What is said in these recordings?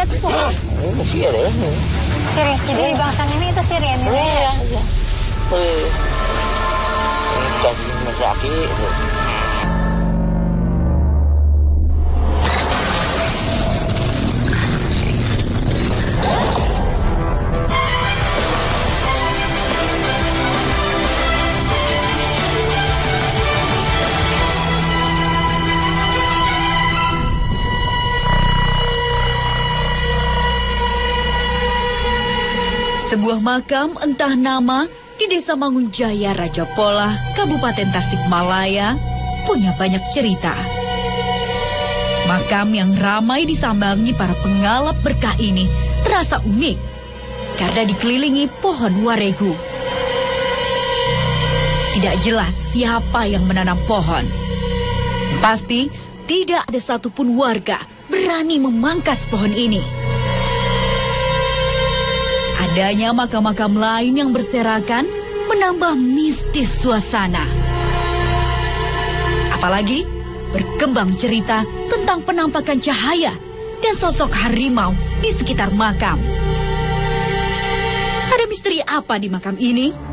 ada tuh? Ini Sirien. Sirien. Jadi di bangsa ini itu Sirien ini. Iya. Kasih masaki itu. Sebuah makam entah nama di Desa Mangunjaya, Raja Polah, Kabupaten Tasikmalaya, punya banyak cerita. Makam yang ramai disambangi para pengalap berkah ini terasa unik karena dikelilingi pohon waregu. Tidak jelas siapa yang menanam pohon. Pasti tidak ada satupun warga berani memangkas pohon ini. Adanya makam-makam lain yang berserakan menambah mistis suasana. Apalagi berkembang cerita tentang penampakan cahaya dan sosok harimau di sekitar makam. Ada misteri apa di makam ini?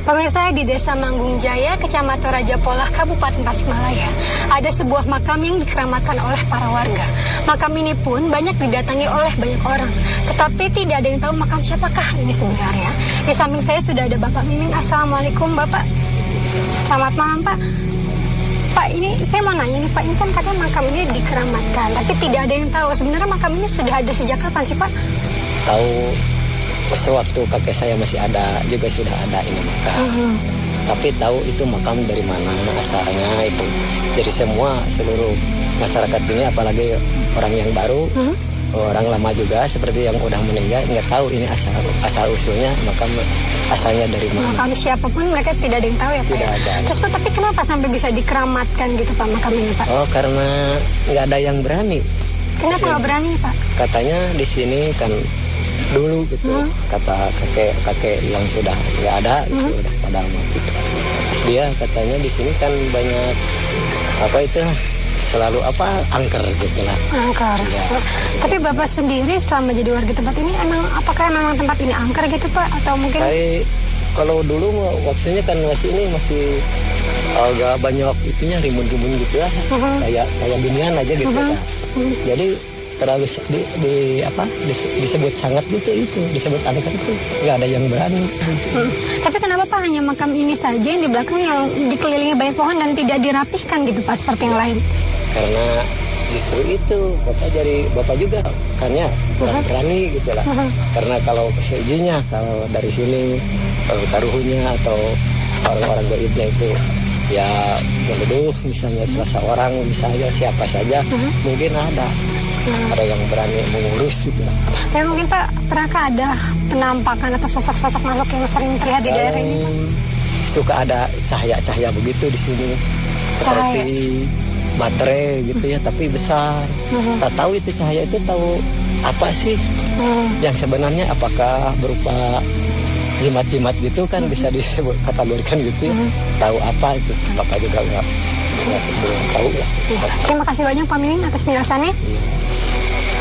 Pemirsa, di Desa Mangunjaya, Kecamatan Raja Polah, Kabupaten Tasikmalaya, ada sebuah makam yang dikeramatkan oleh para warga. Makam ini pun banyak didatangi oleh banyak orang, tetapi tidak ada yang tahu makam siapakah ini sebenarnya. Di samping saya sudah ada Bapak Mimin. Assalamualaikum Bapak. Selamat malam Pak. Pak, ini saya mau nanya nih Pak, ini kan katanya makam ini dikeramatkan, tapi tidak ada yang tahu sebenarnya makam ini sudah ada sejak kapan sih Pak? Tahu. Sewaktu kakek saya masih ada juga sudah ada ini makam. Tapi tahu itu makam dari mana asalnya itu. Jadi seluruh masyarakat ini, apalagi orang yang baru, orang lama juga seperti yang udah meninggal, nggak tahu ini asal usulnya makam asalnya dari mana. Makam siapapun mereka tidak ada yang tahu ya Pak. Tidak ada. Terus Pak, tapi kenapa sampai bisa dikeramatkan gitu Pak makam ini Pak? Oh, karena nggak ada yang berani. Kenapa nggak berani Pak? Katanya di sini kan dulu gitu, kata kakek yang sudah nggak ada, gitu, udah pada mati. Dia katanya di sini kan banyak selalu angker gitu lah. Angker. Ya. Tapi Bapak sendiri selama jadi warga tempat ini apakah memang tempat ini angker gitu Pak, atau mungkin? Kalau dulu waktunya kan masih agak banyak itunya rimbun-rimbun gitu lah, kayak binian aja gitu kan. Jadi terlalu disebut sangat gitu, itu disebut angker itu nggak ada yang berani. Tapi kenapa Pak hanya makam ini saja yang di belakang yang dikelilingi banyak pohon dan tidak dirapihkan gitu Pak seperti yang lain? Karena justru itu bapak juga makanya kurang berani gitu lah. Karena kalau seizinnya, kalau dari sini kalau taruhnya atau orang-orang gaibnya itu ya menuduh misalnya seorang misalnya siapa saja, mungkin ada yang berani mengurus gitu. Tapi mungkin Pak, pernahkah ada penampakan atau sosok-sosok makhluk yang sering terlihat di daerah ini Pak? Suka ada cahaya-cahaya begitu di sini, seperti baterai gitu ya, tapi besar. Tak tahu itu cahaya itu tahu apa sih? Yang sebenarnya apakah berupa jimat-jimat gitu kan, bisa disebut kategorikan gitu ya. Tahu apa itu Bapak juga nggak tahu ya. Terima kasih banyak Pak Mimin atas penjelasannya.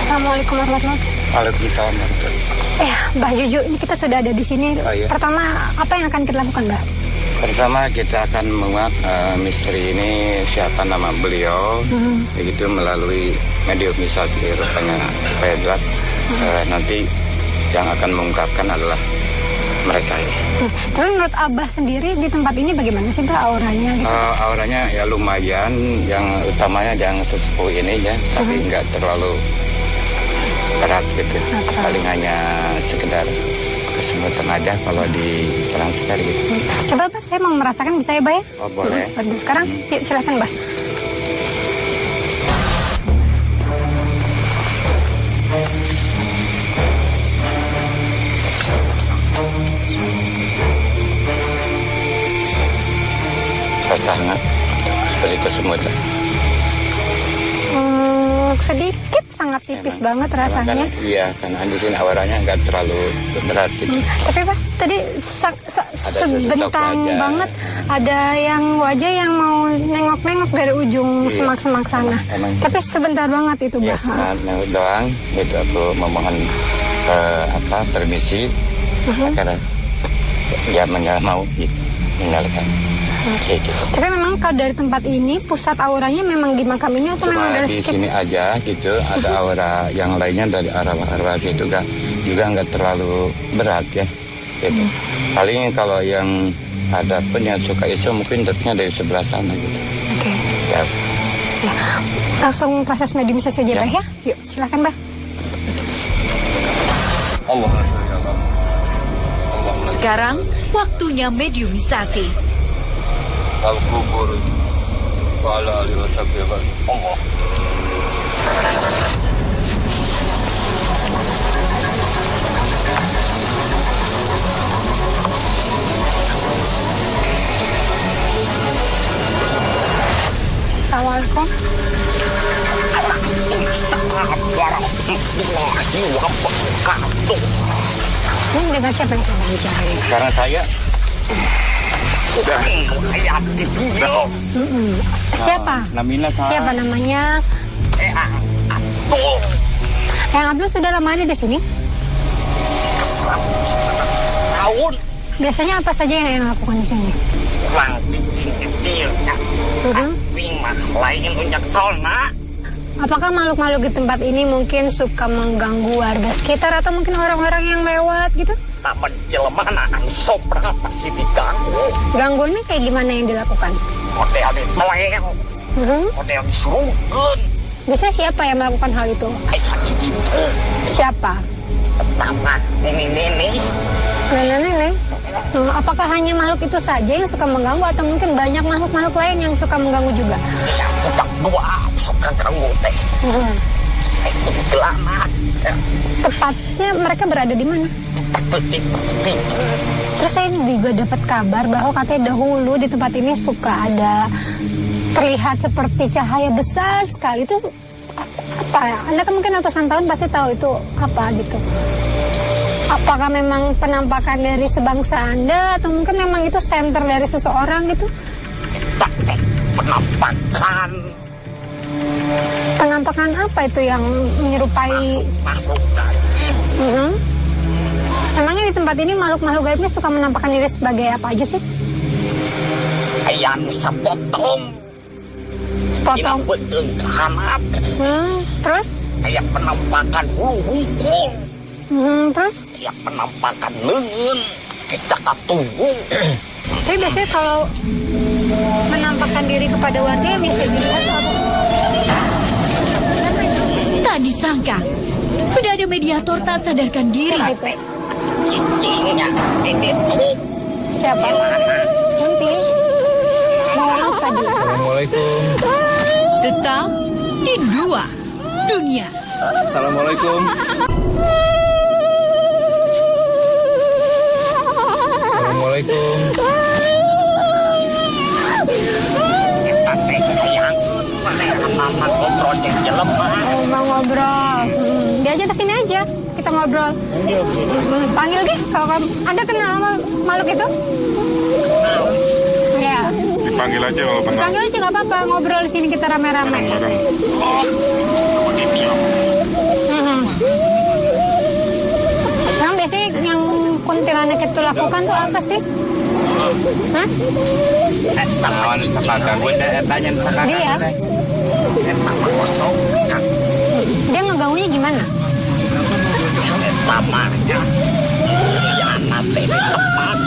Assalamualaikum warahmatullahi wabarakatuh. Waalaikumsalam warahmatullahi wabarakatuh. Mbak Juju, ini kita sudah ada di sini. Iya. Pertama, apa yang akan kita lakukan Mbak? Pertama kita akan menguak misteri ini, siapa nama beliau, begitu melalui mediumisasi rupanya supaya jelas. Nanti yang akan mengungkapkan adalah mereka ya. Tapi menurut Abah sendiri di tempat ini bagaimana sih Mbak auranya? Gitu? Auranya ya lumayan, yang utamanya yang sesepuh ini ya, tapi nggak terlalu berat gitu. Paling hanya sekedar kesemutan aja kalau di transfer gitu. Coba Pak, saya mau merasakan, bisa ya Mbak ya? Oh boleh. Sekarang yuk silakan Mbak. Rasa hangat. begitu semua itu. Sedikit, sangat tipis banget rasanya. Iya, karena di sini awaranya nggak terlalu berat gitu. Tapi Pak, tadi sebentang banget ada yang wajah yang mau nengok-nengok dari ujung semak-semak sana. Tapi sebentar banget itu, Ya, Bah. nengok doang. Itu aku memohon permisi karena dia mau meninggalkan. Gitu. Tapi memang kalau dari tempat ini pusat auranya memang di makam ini atau memang Cuma dari di sekitar? sini aja gitu, ada aura yang lainnya dari arah-arah gitu juga nggak terlalu berat ya. Gitu. Paling kalau yang ada pun yang suka isu mungkin datangnya dari sebelah sana gitu. Oke. Ya. Ya. Langsung proses mediumisasi aja, Bah ya. Yuk, silakan, Bah. Allah. Sekarang waktunya mediumisasi. Al-Kubur Wa'ala alihi washabihi Allah. Assalamualaikum. Ini dengan siapa yang saya bicara ini? Karena saya Siapa? Namina saya. Siapa namanya? Yang Abdul sudah lama ada di sini? Tahun Biasanya apa saja yang lakukan di sini? orang kecil-kecilnya tapi mah lain punya tolna Apakah makhluk-makhluk di tempat ini mungkin suka mengganggu warga sekitar atau mungkin orang-orang yang lewat gitu? tak menjelma naan sobra pasti diganggu Gangguannya kayak gimana yang dilakukan? model ditoel model disuruhkan Biasanya siapa yang melakukan hal itu? kayak gitu Siapa? pertama ini Nenek-nenek. Apakah hanya makhluk itu saja yang suka mengganggu atau mungkin banyak makhluk-makhluk lain yang suka mengganggu juga? ya budak dua suka ganggu teh itu gelamat Tepatnya mereka berada di mana? petik-petik Terus saya juga dapat kabar bahwa katanya dahulu di tempat ini suka ada terlihat seperti cahaya besar sekali. Itu apa ya? Anda kan mungkin ratusan tahun pasti tahu itu apa gitu. Apakah memang penampakan dari sebangsa Anda atau mungkin memang itu center dari seseorang gitu? tak teh penampakan Penampakan apa itu yang menyerupai? makhluk gaib Emangnya di tempat ini makhluk-makhluk gaibnya suka menampakkan diri sebagai apa aja sih? ayam sepotong Sepotong. betul kahanap Terus? kayak penampakan hulu hungkul Terus? kayak penampakan lengan kita katunggu Tapi biasanya kalau menampakkan diri kepada warga yang biasa dilihat itu apa? Tak disangka, sudah ada mediator tak sadarkan diri. Siapa itu? cicingnya itu Siapa? Nanti. Mau apa dia? Assalamualaikum. Tetap di dua dunia. Assalamualaikum. Assalamualaikum. kita teh yang mama ngobrol cek jelemah Oh, mau ngobrol. Dia aja kesini aja. Kita ngobrol. Panggil deh. Kalau Anda kenal sama makhluk itu? Ya. Dipanggil aja kalau kenal. Panggil aja nggak apa-apa. Ngobrol di sini kita rame-rame. Emang biasanya yang kuntilanak itu lakukan tuh apa sih? Hah? taman sepadan tanya Dia? Dia ngeganggunya gimana? tamannya ya nanti di tempat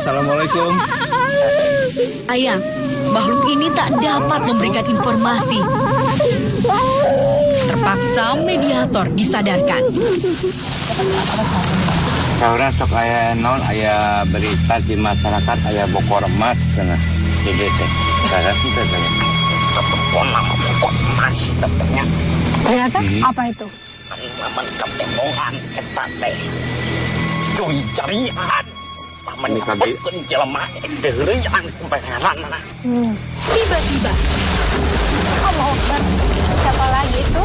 Assalamualaikum. Ayah, makhluk ini tak dapat memberikan informasi. Terpaksa mediator disadarkan. Saudara sok aya non aya berita di masyarakat aya bokor emas cenah. Jadi teh. Saya teh pokok emas tetenya Ternyata apa itu? paman ketemuan kita teh curi carian menyebutkan jelema deureun jangan kebenaran. Tiba-tiba, Allah Akbar. Siapa lagi itu?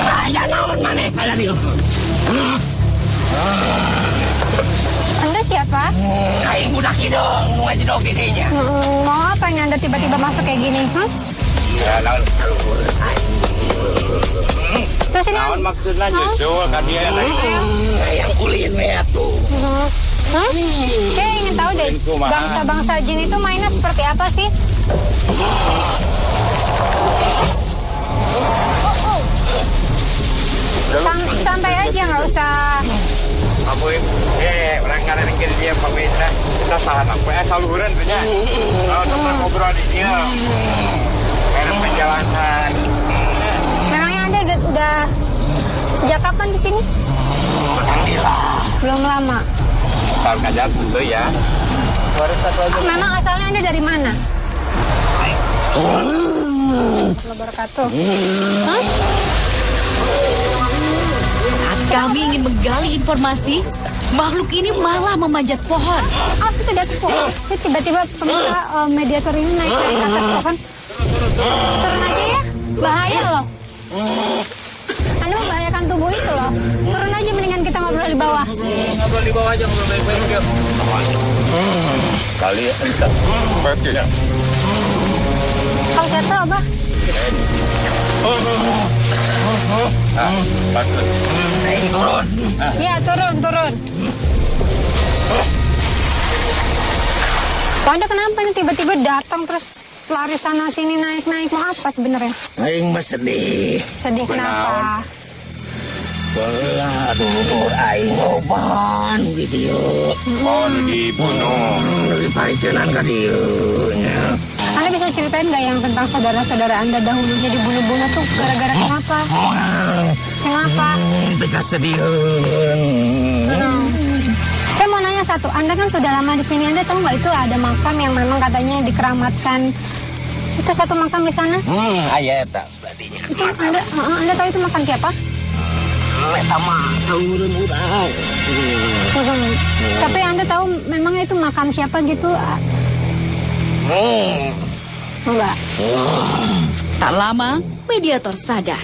Aya naon maneh aya dieu? Anda siapa? Aing budak hidung, nu ngajedog di dinya. Mau apa yang Anda tiba-tiba masuk kayak gini? Ya naon saluhur. Terus ini Naon maksudna nyusul ka dia Yang ulin we atuh. Saya ingin tahu deh, bangsa-bangsa jin itu mainnya seperti apa sih? Santai aja, nggak usah. Abu orang ngarengkeun dia pamitra kita sahan apa saluhureun teh nya. Teman ngobrol di dia. Karena perjalanan. Memangnya Anda udah sejak kapan di sini? Belum lama. Tahun aja tentu ya. Baru satu aja. Memang asalnya Anda dari mana? Wabarakatuh. saat kami ingin menggali informasi, makhluk ini malah memanjat pohon. Aku tidak ke pohon. Tiba-tiba pemirsa mediator ini naik ke atas pohon. Turun aja ya, bahaya loh. Anda membahayakan tubuh itu loh. Turun aja, mendingan kita ngobrol di bawah. Ngobrol di bawah aja, ngobrol baik-baik ya. Kali ya, kita baik ya. Kalau saya tahu apa? Pas turun. Ya, turun. Anda kenapa nih tiba-tiba datang terus lari sana sini naik-naik, mau apa sebenarnya? Aing mah sedih. Sedih kenapa? Belah dulur aing loban di dieu. Oh, dibunuh. Lebih paricenan ka dieu nya. Anda bisa ceritain nggak yang tentang saudara-saudara Anda dahulunya dibunuh-bunuh tuh gara-gara kenapa? Kenapa? Beta sedihun. Saya mau nanya satu, Anda kan sudah lama di sini, Anda tahu nggak itu ada makam yang memang katanya dikeramatkan? Itu satu makam di sana? Aya eta berartinya. Itu Anda tahu itu makam siapa? Eta mah salureun urang. Tapi Anda tahu memang itu makam siapa gitu? Enggak. Tak lama, mediator sadar.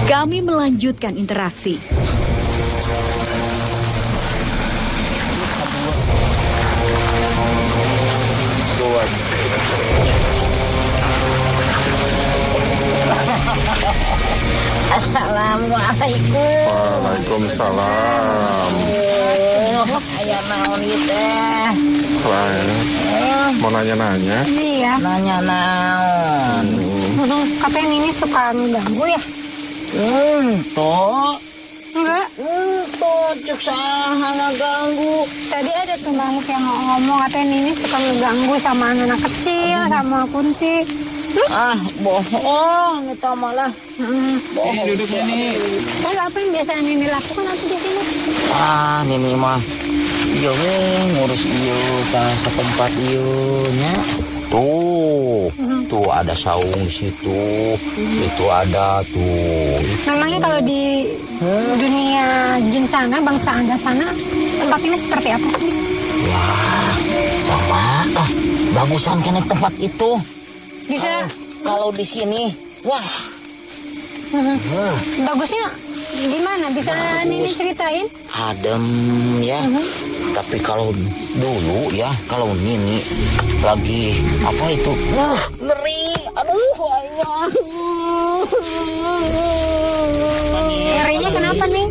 Kami melanjutkan interaksi. Assalamualaikum. Waalaikumsalam. Aya naon ieu teh? Mau nanya-nanya? Iya. Nanya naon? Katanya ini suka mengganggu ya? Toh. Enggak. Toh cek saha ngaganggu. Tadi ada tuh makhluk yang ngomong katanya ini suka ngeganggu sama anak-anak kecil, sama Kunti. Ah, bohong eta malah. Bohong. Duduk sini. Terus apa yang biasa Nini lakukan atau di sini? Ah, Nini mah ieu we ngurus ieu tah satempat ieu nya. Tuh ada saung di situ. Itu ada tuh. Memangnya kalau di dunia jin sana, bangsa Anda sana, tempat ini seperti apa sih? Wah, sama bagusan kene tempat itu. Bisa Kalau di sini, wah, bagusnya gimana? Bisa Nini ceritain? adem ya. Tapi kalau dulu ya, kalau Nini lagi apa itu? Ngeri. Aduh, ayah. Ngerinya kenapa nih?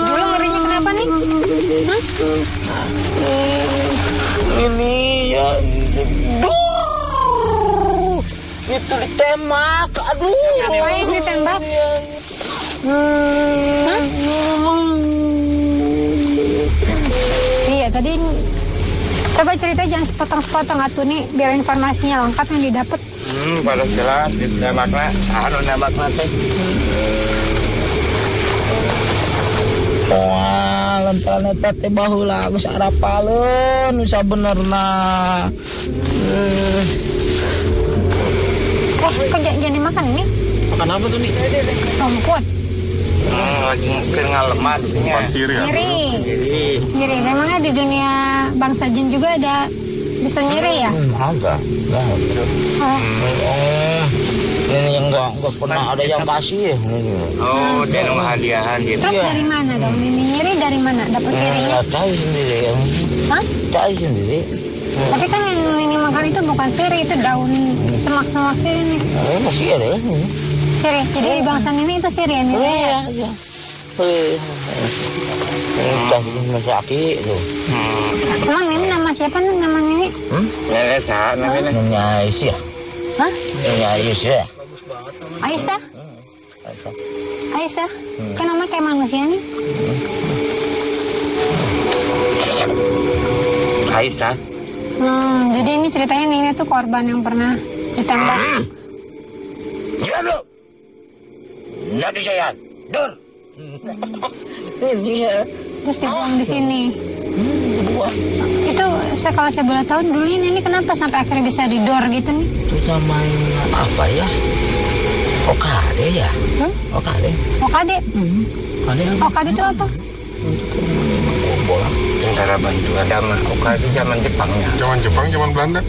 Dulu ngerinya kenapa nih? Ini ya. Itu ditembak. Aduh. Siapa yang ditembak? Iya, tadi coba cerita jangan sepotong-sepotong atuh nih, biar informasinya lengkap yang didapat. Pada jelas ditembakna, anu nembakna teh. lantaran eta teh baheula geus arapaleun sabenerna. Kok jadi makan ini? Makan apa tuh nih? Rumput. Lagi ngaleman Bukan siri ya. Nyeri. Memangnya di dunia bangsa jin juga ada bisa nyeri ya? Agak. Ini enggak pernah ada yang kasih ya. Oh, dari hadiahan gitu. Terus dari mana dong? Ini nyeri dari mana? Dapat nyerinya? Enggak tahu sendiri ya. Hah? Tahu sendiri. Tapi kan yang ini makan itu bukan siri, itu daun semak-semak siri nih. Masih ada ya. Siri, jadi di bangsa ini itu siri ya? Iya. Kasih masaki tuh. Emang ini nama siapa nih nama ini? Nenek sah, namanya. Nyonya Aisyah. Hah? Nyonya Aisyah. Aisyah? Aisyah? Kan namanya kayak manusia nih. Aisyah. Jadi ini ceritanya Nini tuh korban yang pernah ditembak. Diam lu. Nanti saya dur. Ini ya. Terus dibuang di sini. Itu kalau saya boleh tahu dulu ini kenapa sampai akhirnya bisa didor gitu nih? Itu zaman apa ya? Okade ya? Okade. Okade? Okade apa? Okade itu apa? Bola. Tentara bantuan zaman Okade zaman Jepangnya. Zaman Jepang, zaman Belanda.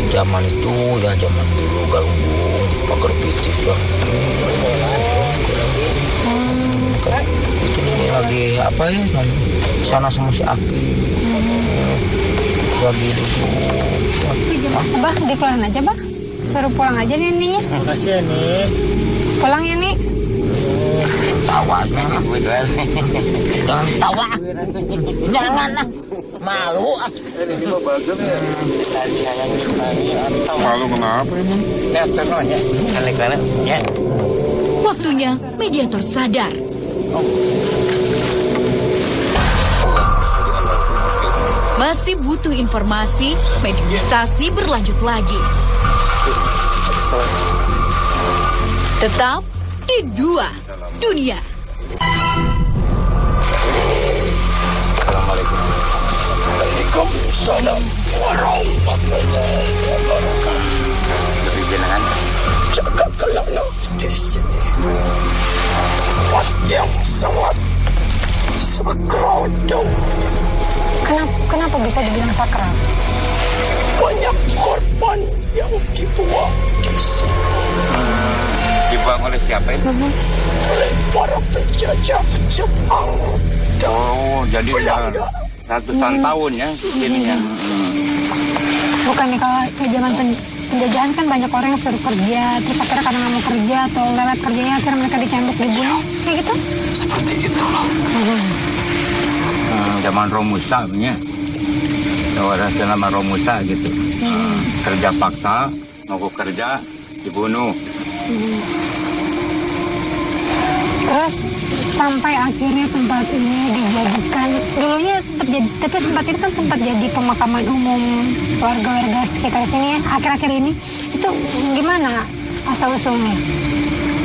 Zaman itu ya zaman dulu galunggung, pagar pitis lah. Ini lagi apa ya? Sana sama si Aki. Lagi duduk. Abah dikeluarin aja, Bah. Suruh pulang aja nih ininya. Makasih ya nih. Pulang ya nih. Tawanya. Jangan tawa. Jangan lah. Malu. Malu kenapa emang? Ya. Waktunya mediator sadar. Masih butuh informasi, mediasi berlanjut lagi. Tetap di Dua Dunia. Waalaikumsalam warahmatullahi wabarakatuh. Dari jenengan. Jaga kelana di sini. Tempat yang sangat sakral. Kenapa bisa dibilang sakral? Banyak korban yang dibuang di sini. Dibuang oleh siapa itu? Oleh para penjajah Jepang. Oh, jadi Belanda. ratusan tahun ya ininya. Bukannya kalau zaman penjajahan kan banyak orang yang suruh kerja, terus akhirnya karena nggak mau kerja atau lewat kerjanya akhirnya mereka dicambuk, dibunuh, kayak gitu? Seperti itulah. Zaman Romusa punya. Orang nama Romusa gitu. Kerja paksa, mau kerja dibunuh. Terus sampai akhirnya tempat ini dijadikan, dulunya sempat jadi, tapi tempat ini kan sempat jadi pemakaman umum warga-warga sekitar sini ya. Akhir-akhir ini itu gimana asal usulnya?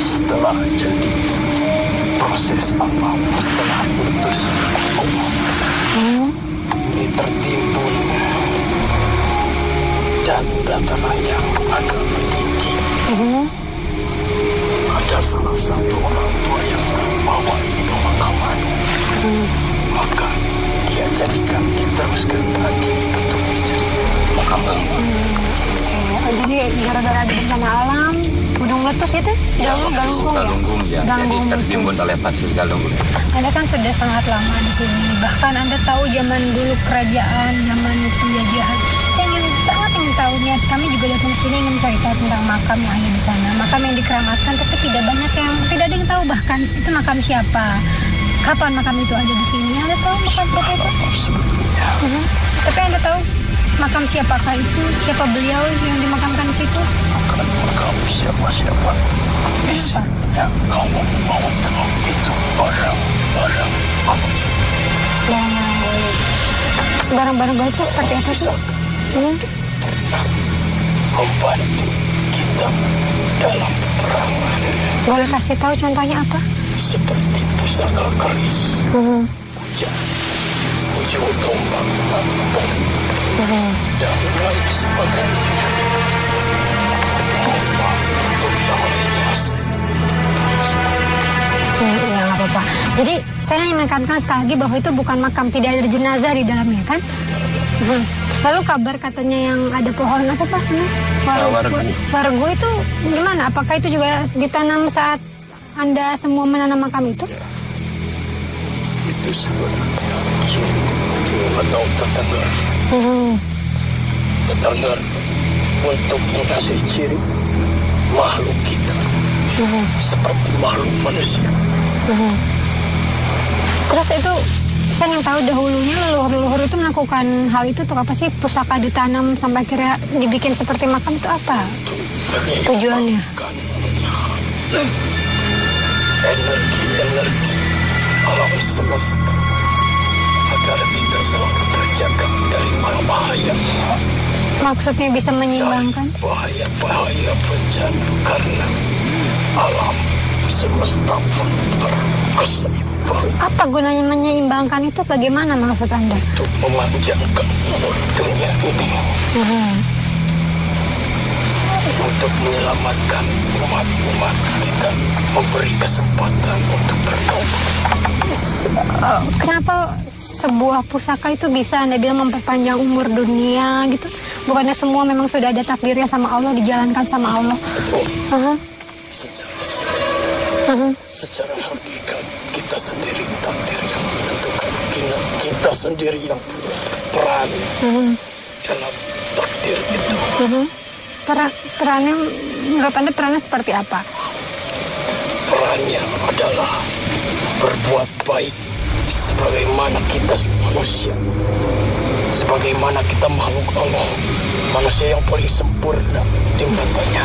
Setelah jadi proses apa? Setelah putus ini tertimbun dan dataran yang agak tinggi. Ada salah satu orang tua yang membawa ini pemakaman. Maka dia jadikan diteruskan lagi untuk menjadi pemakaman. Jadi gara-gara ada bencana alam, gunung meletus itu, galunggung ya? Galunggung ya. Jadi Galunggung tertimbun oleh pasir Galunggung. Anda kan sudah sangat lama di sini. Bahkan Anda tahu zaman dulu kerajaan, zaman penjajahan. Saya sangat ingin tahu, niat kami juga datang sini ingin mencari tahu tentang makam yang ada di sana. Makam yang dikeramatkan, tapi tidak ada yang tahu bahkan itu makam siapa. Kapan makam itu ada di sini? Anda tahu makam siapa itu? Tapi Anda tahu makam siapakah itu? Siapa beliau yang dimakamkan di situ? Bukan makam siapa-siapa. Isinya kamu mau tahu itu barang-barang apa? Barang-barang gaib itu seperti apa sih? Membantu kita dalam peperangan. Boleh kasih tahu contohnya apa? Seperti pusaka keris, hujan, ujung tombak dan lain sebagainya. Tombak untuk yang lintas. Ya nggak apa-apa. Jadi saya hanya menekankan sekali lagi bahwa itu bukan makam, tidak ada jenazah di dalamnya kan? Lalu kabar katanya yang ada pohon apa Pak? Wargu itu gimana? Apakah itu juga ditanam saat Anda semua menanam makam itu? Itu sebenarnya atau tetangga. Tetangga untuk mengasih ciri makhluk kita seperti makhluk manusia. Terus itu saya ingin tahu dahulunya leluhur-leluhur itu melakukan hal itu untuk apa sih? Pusaka ditanam sampai akhirnya dibikin seperti makam itu apa tujuannya? Energi alam semesta agar kita selalu terjaga dari bahaya. Maksudnya bisa menyeimbangkan? Bahaya bencana karena alam semesta pun berkeseimbangan. Apa gunanya menyeimbangkan itu? Bagaimana maksud Anda? Untuk memanjangkan umur dunia ini. Untuk menyelamatkan umat-umat kita, memberi kesempatan untuk bertobat. Kenapa sebuah pusaka itu bisa Anda bilang memperpanjang umur dunia gitu? Bukannya semua memang sudah ada takdirnya sama Allah, dijalankan sama Allah? Betul. Secara hakikat kita sendiri takdir yang menentukan. Kita sendiri yang punya peran dalam takdir itu. Perannya menurut Anda perannya seperti apa? Perannya adalah berbuat baik sebagaimana kita manusia, sebagaimana kita makhluk Allah, manusia yang paling sempurna di matanya.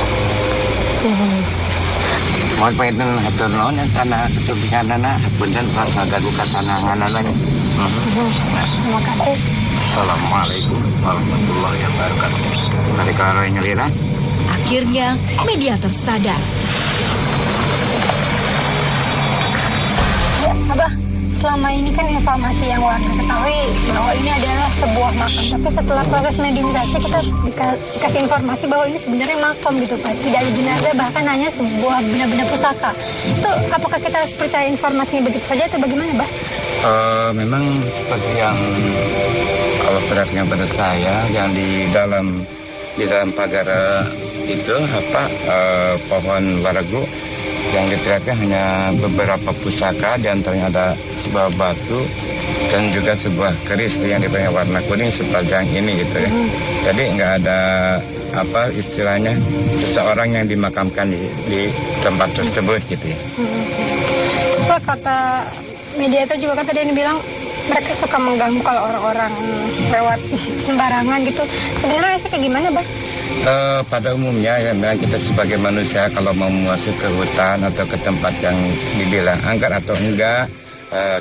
Mohon pahitun hatur nuhun tanah kesubihanana punten sagadu kasananganana. Terima kasih. Assalamualaikum warahmatullahi wabarakatuh. Mereka roy nyelira. Akhirnya media tersadar. Ya, Abah, selama ini kan informasi yang warga ketahui bahwa ini adalah sebuah makam. Tapi setelah proses mediumisasi kita dikasih informasi bahwa ini sebenarnya makam gitu Pak. Tidak ada jenazah, bahkan hanya sebuah benda-benda pusaka. Itu apakah kita harus percaya informasinya begitu saja atau bagaimana, Bah? Memang seperti yang Allah perhatikan pada saya yang di dalam pagar itu pohon waragu yang diterapkan hanya beberapa pusaka, di antaranya ada sebuah batu dan juga sebuah keris yang dipakai warna kuning sepanjang ini gitu ya. Jadi nggak ada istilahnya seseorang yang dimakamkan di tempat tersebut gitu ya. Terus kata media itu juga kan tadi yang bilang mereka suka mengganggu kalau orang-orang lewat sembarangan gitu. Sebenarnya sih kayak gimana, Bang? Pada umumnya ya, kita sebagai manusia kalau mau masuk ke hutan atau ke tempat yang dibilang angker atau enggak,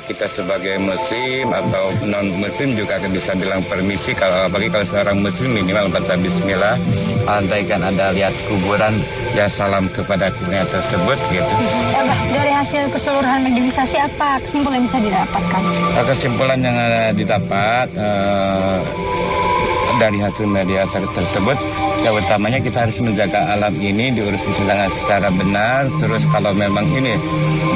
kita sebagai muslim atau non muslim juga akan bisa bilang permisi. Bagi kalau seorang muslim minimal baca bismillah, andaikan ada lihat kuburan ya salam kepada kuburan tersebut gitu. Dari hasil keseluruhan mediumisasi apa kesimpulan yang bisa didapatkan? Kesimpulan yang didapat dari hasil media tersebut, ya utamanya kita harus menjaga alam ini, diurus secara benar. Terus kalau memang ini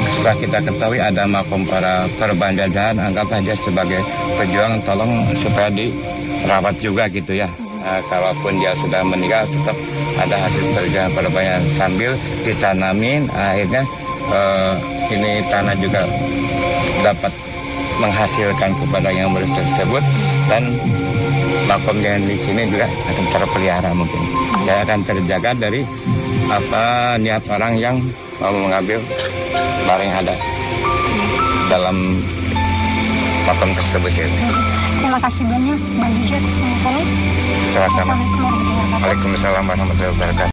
setelah kita ketahui ada makom para korban jajahan, anggap aja sebagai pejuang, tolong supaya dirawat juga gitu ya. Kalaupun dia sudah meninggal tetap ada hasil perjuangan korbannya sambil ditanamin, akhirnya ini tanah juga dapat menghasilkan kepada yang berusaha tersebut, dan makom yang di sini juga akan terpelihara mungkin. Dan akan terjaga dari niat orang yang mau mengambil barang yang ada dalam makom tersebut ya. Terima kasih banyak Bang Jojo atas penjelasannya. Sama-sama. Waalaikumsalam warahmatullahi wabarakatuh.